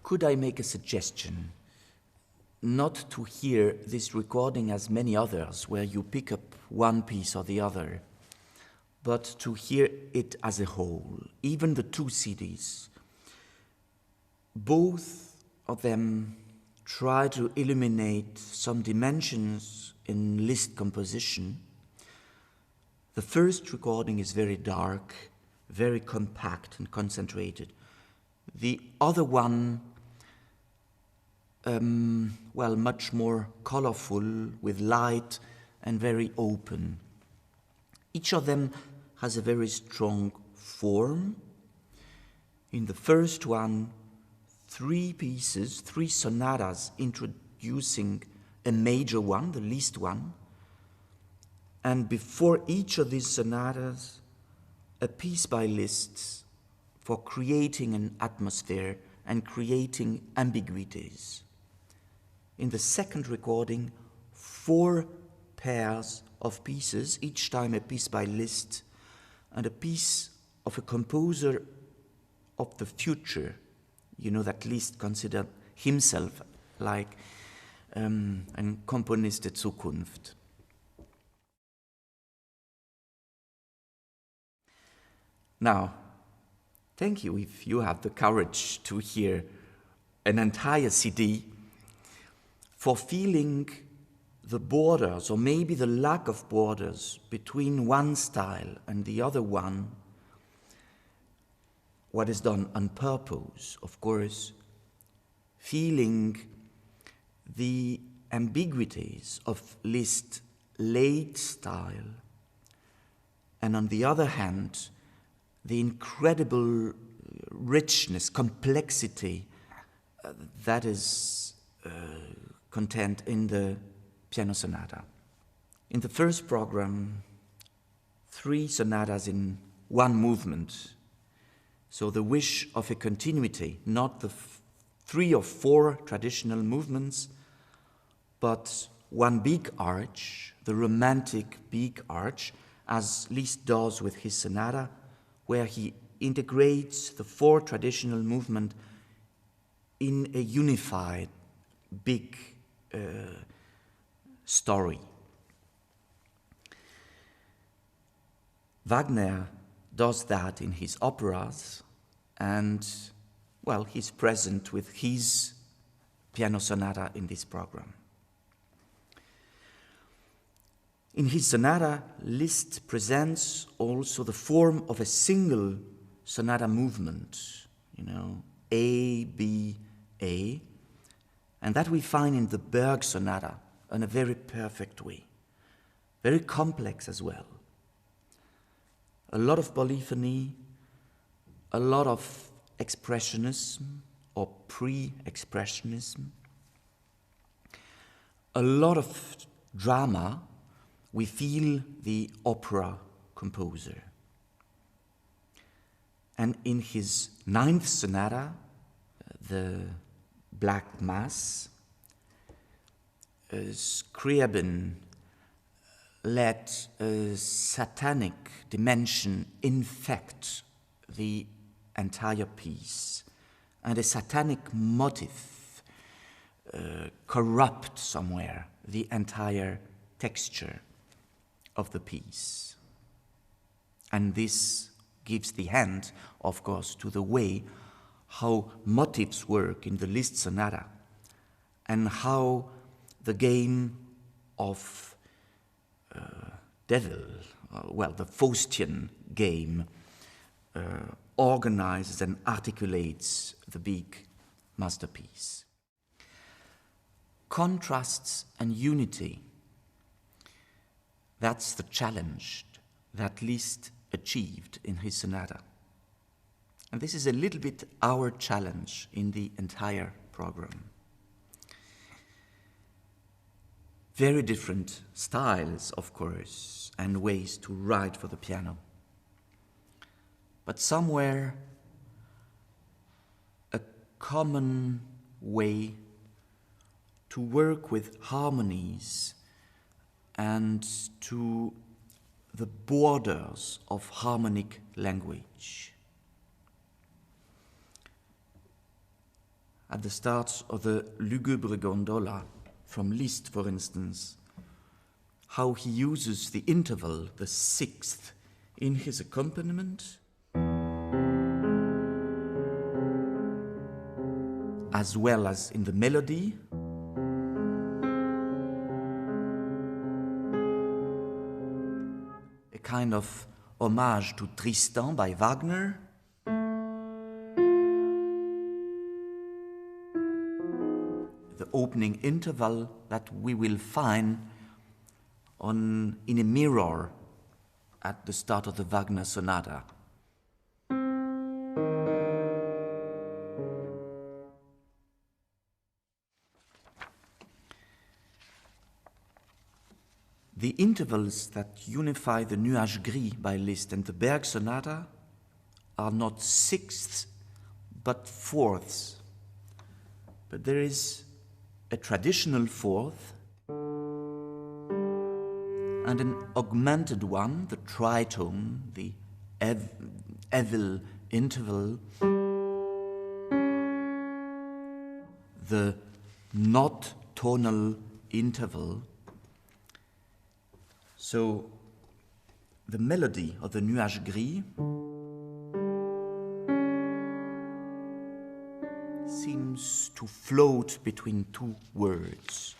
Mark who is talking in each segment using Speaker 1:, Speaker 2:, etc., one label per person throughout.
Speaker 1: could I make a suggestion? Not to hear this recording as many others, where you pick up one piece or the other, but to hear it as a whole, even the two CDs. Both of them try to illuminate some dimensions in Liszt composition. The first recording is very dark, very compact and concentrated. The other one, much more colorful, with light and very open. Each of them has a very strong form. In the first one, three pieces, three sonatas introducing a major one, the Liszt one, and before each of these sonatas, a piece by Liszt for creating an atmosphere and creating ambiguities. In the second recording, 4 pairs of pieces, each time a piece by Liszt and a piece of a composer of the future. You know that Liszt considered himself like ein Komponist der Zukunft. Now, thank you if you have the courage to hear an entire CD, for feeling the borders, or maybe the lack of borders, between one style and the other one. What is done on purpose, of course, feeling the ambiguities of Liszt's late style, and on the other hand, the incredible richness, complexity that is contained in the piano sonata. In the first program, 3 sonatas in one movement. So the wish of a continuity, not the 3 or 4 traditional movements, but one big arch, the romantic big arch, as Liszt does with his sonata, where he integrates the 4 traditional movements in a unified big story. Wagner does that in his operas, and, well, he's present with his piano sonata in this program. In his sonata, Liszt presents also the form of a single sonata movement, A, B, A, and that we find in the Berg sonata in a very perfect way, very complex as well. A lot of polyphony, a lot of expressionism or pre-expressionism, a lot of drama. We feel the opera composer. And in his 9th sonata, the Black Mass, Scriabin let a satanic dimension infect the entire piece, and a satanic motive corrupt somewhere the entire texture of the piece. And this gives the hand, of course, to the way how motifs work in the Liszt sonata, and how the game of devil, the Faustian game, organizes and articulates the big masterpiece. Contrasts and unity, that's the challenge that Liszt achieved in his sonata. And this is a little bit our challenge in the entire program. Very different styles, of course, and ways to write for the piano. But somewhere, a common way to work with harmonies and to the borders of harmonic language. at the start of the Lugubre Gondola from Liszt, for instance, how he uses the interval, the sixth, in his accompaniment, as well as in the melody, a kind of homage to Tristan by Wagner, the opening interval that we will find in a mirror at the start of the Wagner sonata. The intervals that unify the Nuage Gris by Liszt and the Berg sonata are not sixths but fourths. But there is a traditional fourth and an augmented one, the tritone, the evil interval, the not tonal interval. So the melody of the Nuage Gris seems to float between two words.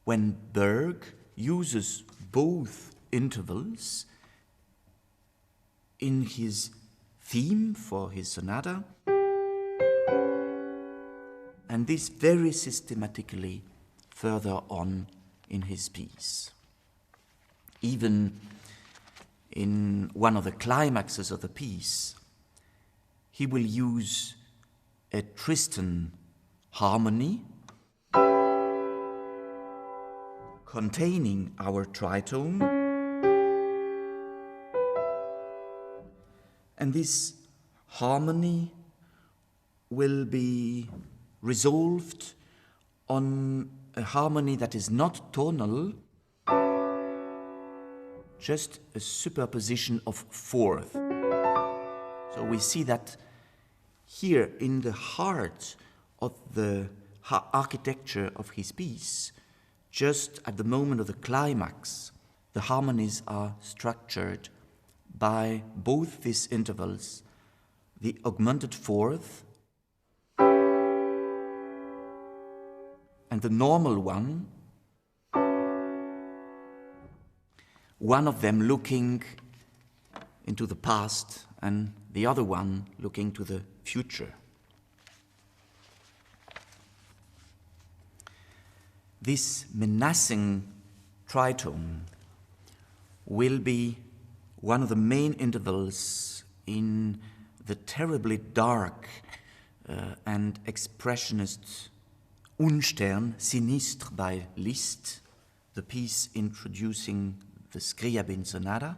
Speaker 1: When Berg uses both intervals in his theme for his sonata, and this very systematically further on in his piece. Even in one of the climaxes of the piece, he will use a Tristan harmony containing our tritone, and this harmony will be resolved on a harmony that is not tonal, just a superposition of fourth. So we see that here in the heart of the architecture of his piece, just at the moment of the climax, the harmonies are structured by both these intervals, the augmented fourth and the normal one of them looking into the past and the other one looking to the future. This menacing tritone will be one of the main intervals in the terribly dark and expressionist Unstern, Sinistre by Liszt, the piece introducing the Scriabin sonata.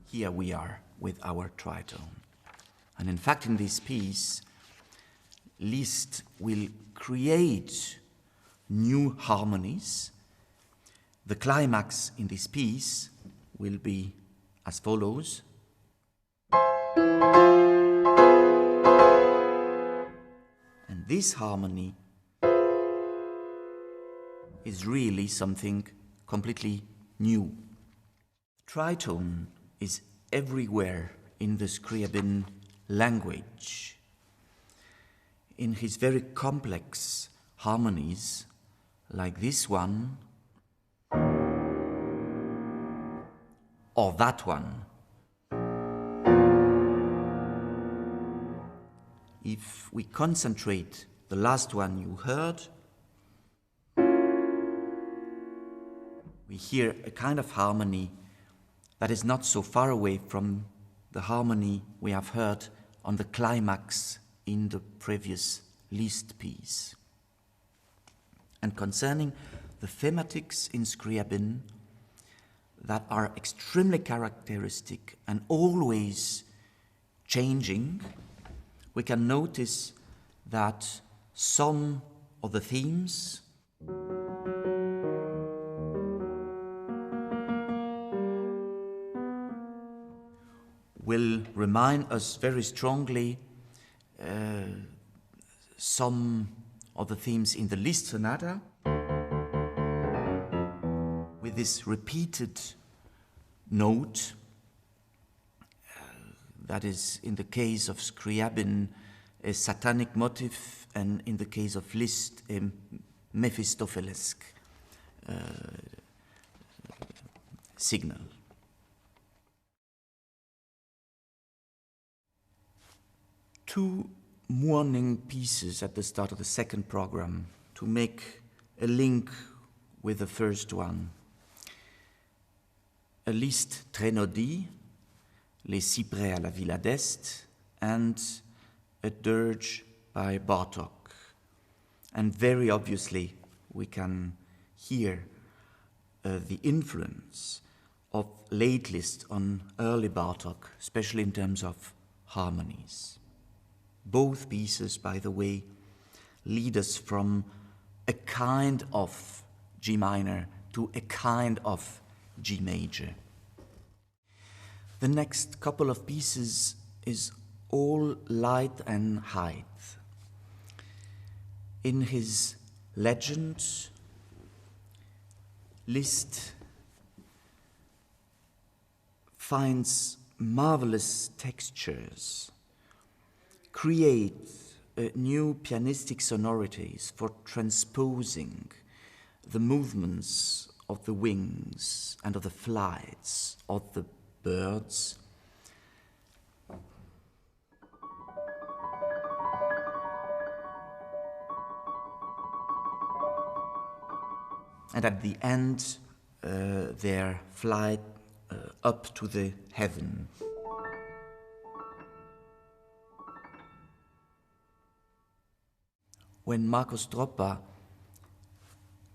Speaker 1: Here we are with our tritone. And in fact, in this piece, Liszt will create new harmonies. The climax in this piece will be as follows. And this harmony is really something completely new. Tritone is everywhere in the Scriabin language. In his very complex harmonies, like this one, or that one. If we concentrate the last one you heard, we hear a kind of harmony that is not so far away from the harmony we have heard on the climax in the previous Liszt piece. And concerning the thematics in Scriabin that are extremely characteristic and always changing, we can notice that some of the themes will remind us very strongly some of the themes in the Liszt sonata, with this repeated note, that is in the case of Scriabin a Satanic motif, and in the case of Liszt a Mephistophelesque signal. Two mourning pieces at the start of the second program to make a link with the first one. A Liszt Trénodie, Les Cyprès à la Villa d'Est, and a dirge by Bartók. And very obviously we can hear the influence of late Liszt on early Bartók, especially in terms of harmonies. Both pieces, by the way, lead us from a kind of G minor to a kind of G major. The next couple of pieces is all light and height. In his legend, Liszt finds marvelous textures, creates new pianistic sonorities for transposing the movements of the wings and of the flights of the birds. And at the end, their flight up to the heaven. When Marco Stroppa,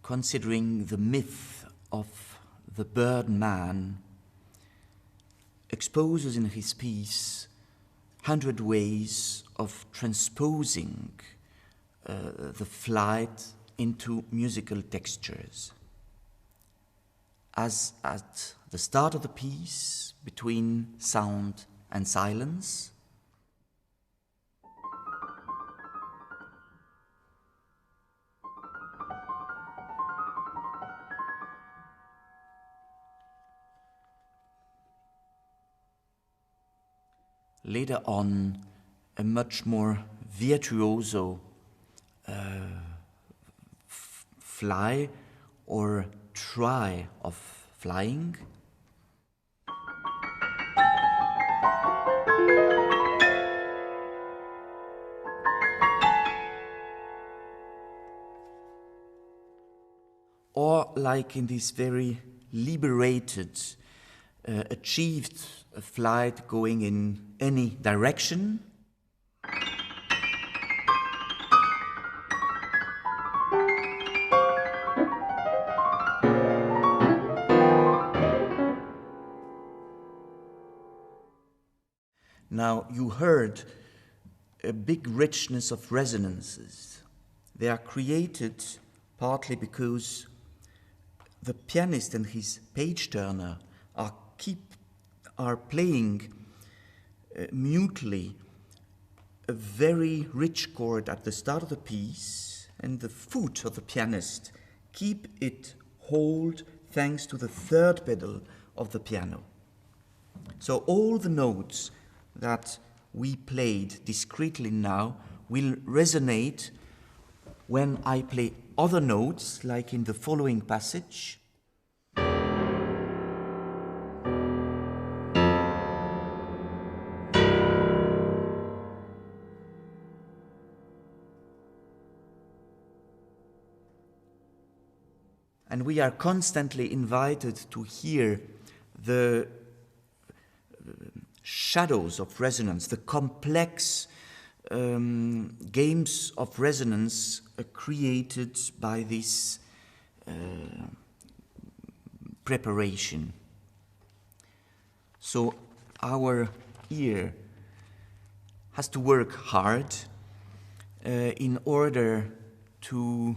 Speaker 1: considering the myth of the bird man, exposes in his piece 100 ways of transposing the flight into musical textures. As at the start of the piece, between sound and silence, later on, a much more virtuoso fly or try of flying. Or like in this very liberated, achieved flight going in any direction. Now you heard a big richness of resonances. They are created partly because the pianist and his page turner are playing mutely a very rich chord at the start of the piece, and the foot of the pianist keep it hold thanks to the third pedal of the piano. So all the notes that we played discreetly now will resonate when I play other notes, like in the following passage. And we are constantly invited to hear the shadows of resonance, the complex games of resonance created by this preparation. So our ear has to work hard in order to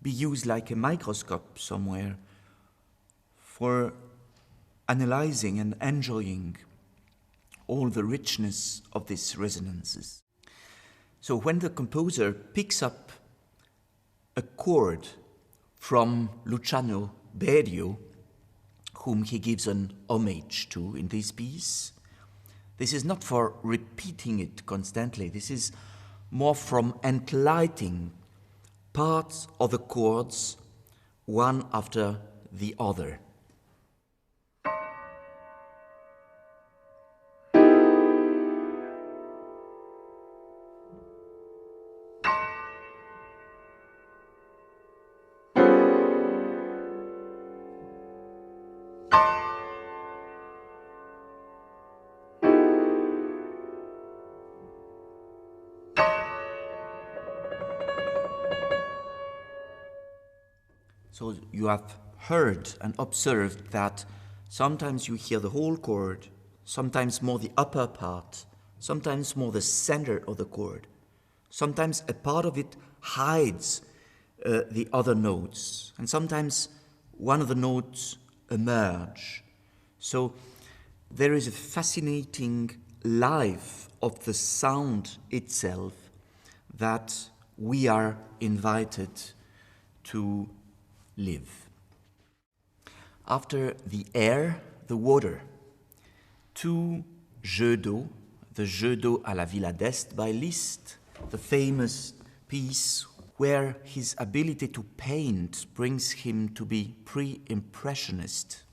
Speaker 1: be used like a microscope somewhere for analyzing and enjoying all the richness of these resonances. So when the composer picks up a chord from Luciano Berio, whom he gives an homage to in this piece, this is not for repeating it constantly, this is more from entlighting parts of the chords one after the other. So you have heard and observed that sometimes you hear the whole chord, sometimes more the upper part, sometimes more the center of the chord. Sometimes a part of it hides the other notes, and sometimes one of the notes emerge. So there is a fascinating life of the sound itself that we are invited to live. After the air, the water. Two jeux d'eau, the Jeux d'eau à la Villa d'Este by Liszt, the famous piece where his ability to paint brings him to be pre-impressionist.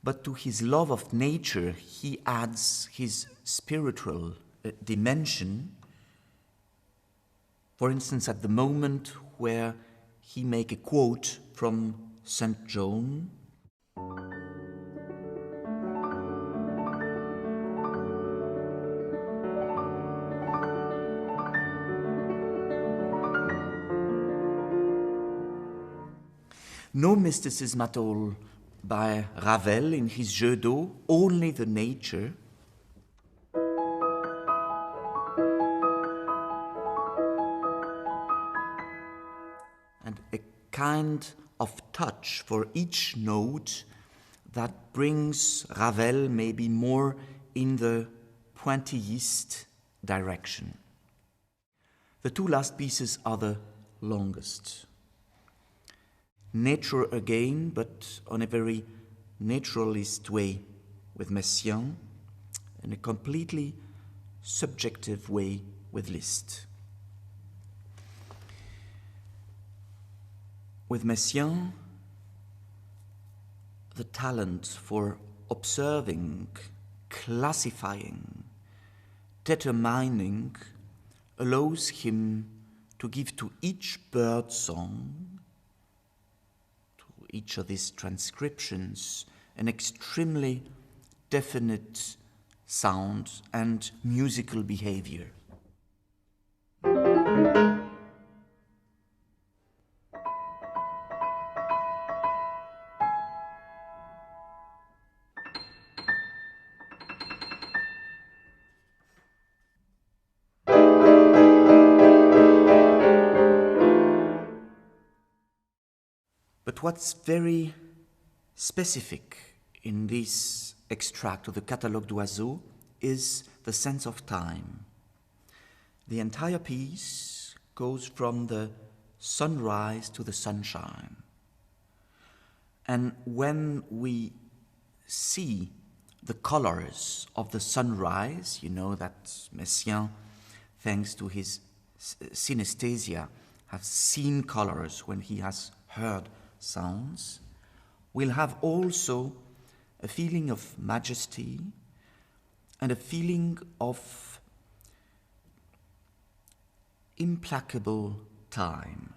Speaker 1: But to his love of nature, he adds his spiritual dimension. For instance, at the moment where he make a quote from St. John, no mysticism at all by Ravel in his Jeux d'eau, only the nature. And a kind of touch for each note that brings Ravel maybe more in the pointilliste direction. The two last pieces are the longest. Nature again, but on a very naturalist way with Messiaen, and a completely subjective way with Liszt. With Messiaen, the talent for observing, classifying, determining allows him to give to each bird song, each of these transcriptions, an extremely definite sound and musical behavior. But what's very specific in this extract of the Catalogue d'Oiseaux is the sense of time. The entire piece goes from the sunrise to the sunshine. And when we see the colors of the sunrise, you know that Messiaen, thanks to his synesthesia, has seen colors when he has heard sounds, will have also a feeling of majesty and a feeling of implacable time.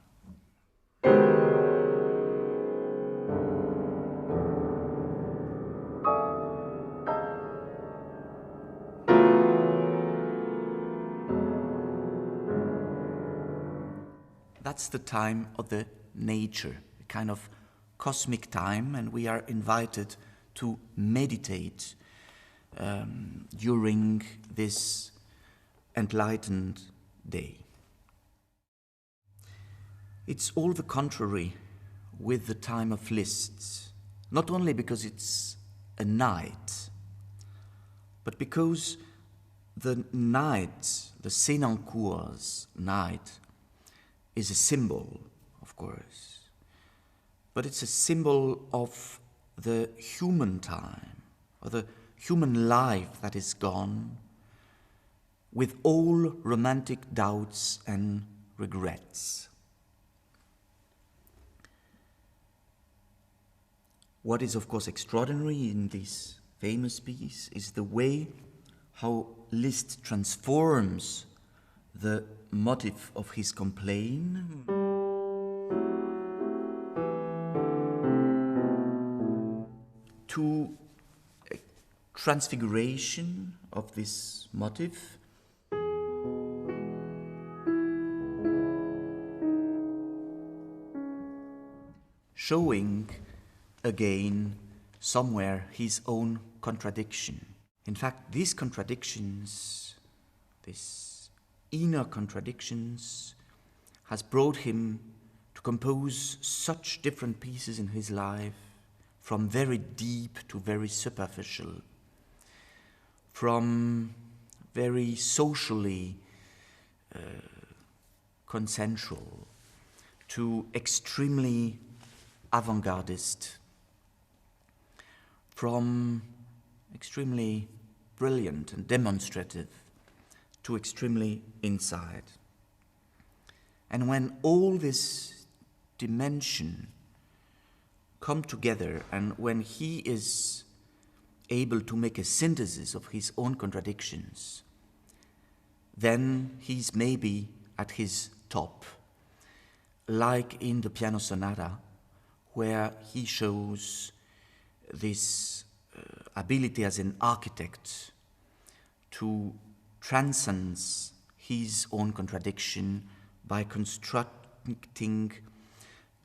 Speaker 1: That's the time of the nature, a kind of cosmic time, and we are invited to meditate during this enlightened day. It's all the contrary with the time of Liszt, not only because it's a night, but because the night, the Sénancour's night, is a symbol, of course, but it's a symbol of the human time, or the human life that is gone, with all romantic doubts and regrets. What is, of course, extraordinary in this famous piece is the way how Liszt transforms the motive of his complaint to a transfiguration of this motive, showing again somewhere his own contradiction. In fact, these contradictions, these inner contradictions, has brought him to compose such different pieces in his life, from very deep to very superficial, from very socially consensual to extremely avant-gardist, from extremely brilliant and demonstrative to extremely inside. And when all this dimension come together, and when he is able to make a synthesis of his own contradictions, then he's maybe at his top, like in the piano sonata, where he shows this ability as an architect to transcend his own contradiction by constructing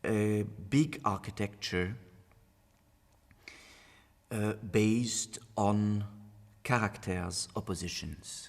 Speaker 1: a big architecture based on characters' oppositions.